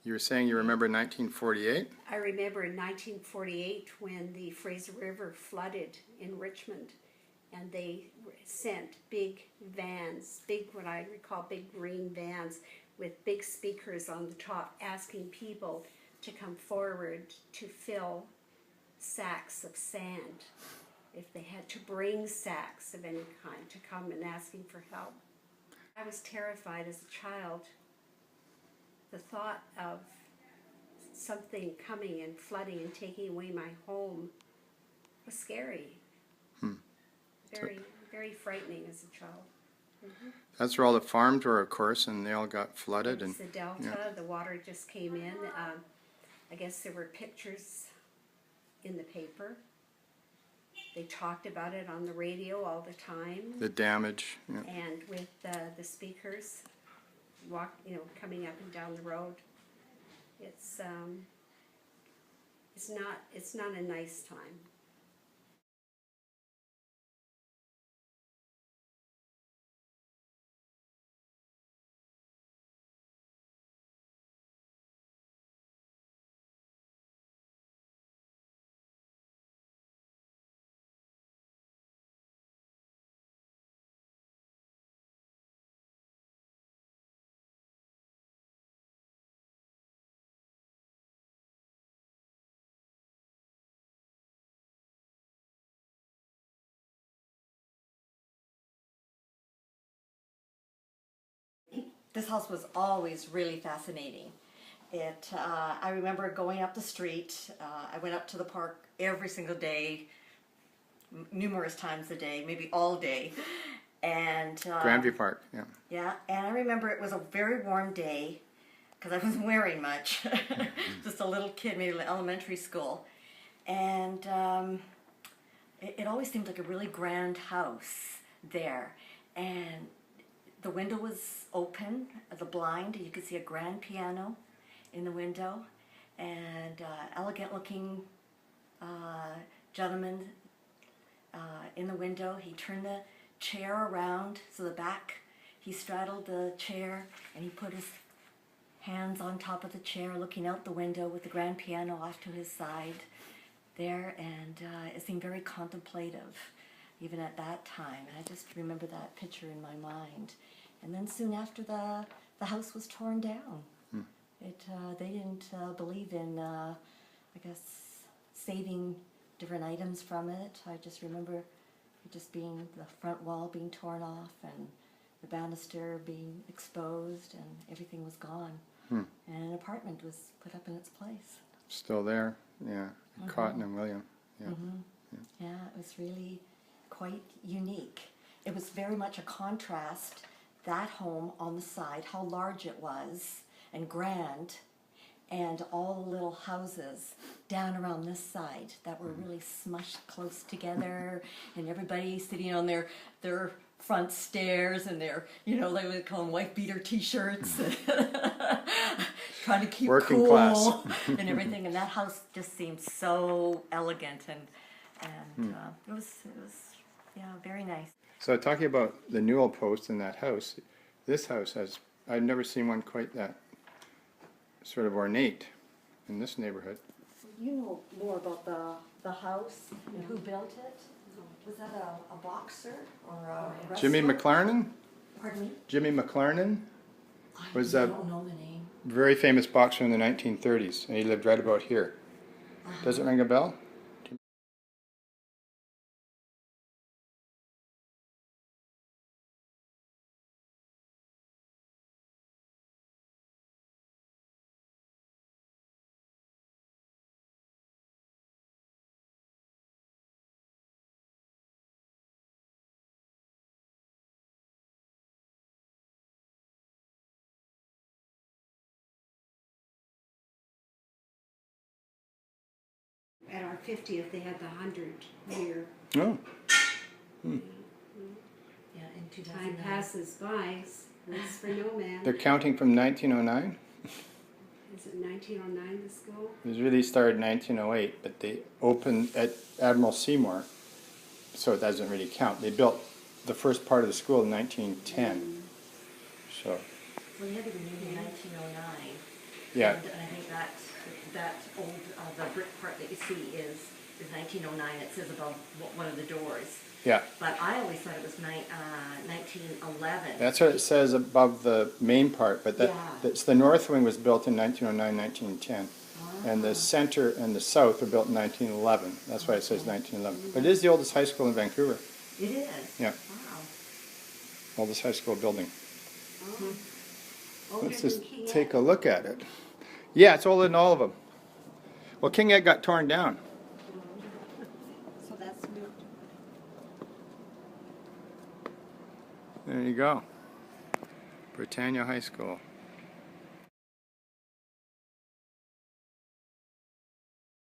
You were saying you remember 1948? I remember in 1948 when the Fraser River flooded in Richmond, and they sent big vans, what I recall big green vans with big speakers on the top, asking people to come forward to fill sacks of sand. If they had to bring sacks of any kind, to come and asking for help. I was terrified as a child. The thought of something coming and flooding and taking away my home was scary. Very frightening as a child. That's where all the farms were, of course, and they all got flooded. It's the delta, the water just came in. I guess there were pictures in the paper. They talked about it on the radio all the time. The damage. Yeah. And with the speakers coming up and down the road. It's not a nice time. This house was always really fascinating. I remember going up the street. I went up to the park every single day, numerous times a day, maybe all day. And Grandview Park, yeah. Yeah, and I remember it was a very warm day because I wasn't wearing much. Just a little kid, maybe elementary school. And it always seemed like a really grand house there. And the window was open, the blind, you could see a grand piano in the window, and elegant looking gentleman in the window. He turned the chair around, so the back, he straddled the chair, and he put his hands on top of the chair looking out the window with the grand piano off to his side there, and it seemed very contemplative even at that time, and I just remember that picture in my mind. And then soon after, the house was torn down. They didn't believe in, I guess, saving different items from it. I just remember it just being the front wall being torn off and the banister being exposed, and everything was gone. And an apartment was put up in its place. Still there, yeah. Cotton and William. Yeah. Yeah, it was really quite unique. It was very much a contrast, that home on the side, how large it was and grand, and all the little houses down around this side that were really smushed close together, and everybody sitting on their front stairs and their, they would call them wife beater t-shirts, trying to keep working cool class. and everything. And that house just seemed so elegant, and it was very nice. So talking about the newel post in that house, this house has, I've never seen one quite that sort of ornate in this neighborhood. You know more about the house and who built it? Was that a boxer or a wrestler? Jimmy McLarnon? Pardon me? Jimmy McLarnon was I a don't know the name. very famous boxer in the 1930s, and he lived right about here. Does it ring a bell? At our 50th, they had the 100-year. Oh. Yeah, in 2009. Time passes by. It's for no man. They're counting from 1909? Is it 1909, the school? It was really started in 1908, but they opened at Admiral Seymour, so it doesn't really count. They built the first part of the school in 1910. So. Well, they had to be in 1909. Yeah. And I think that old, the brick part that you see is 1909. It says above one of the doors. Yeah. But I always thought it was 1911. That's what it says above the main part, but that's the north wing was built in 1909, 1910. And the center and the south were built in 1911. That's why it says 1911. But it is the oldest high school in Vancouver. It is? Yeah. Wow. Oldest high school building. Older Let's than just King take Ed. a look at it. Yeah, it's older than all of them. Well, King Ed got torn down. So that's moved. There you go. Britannia High School.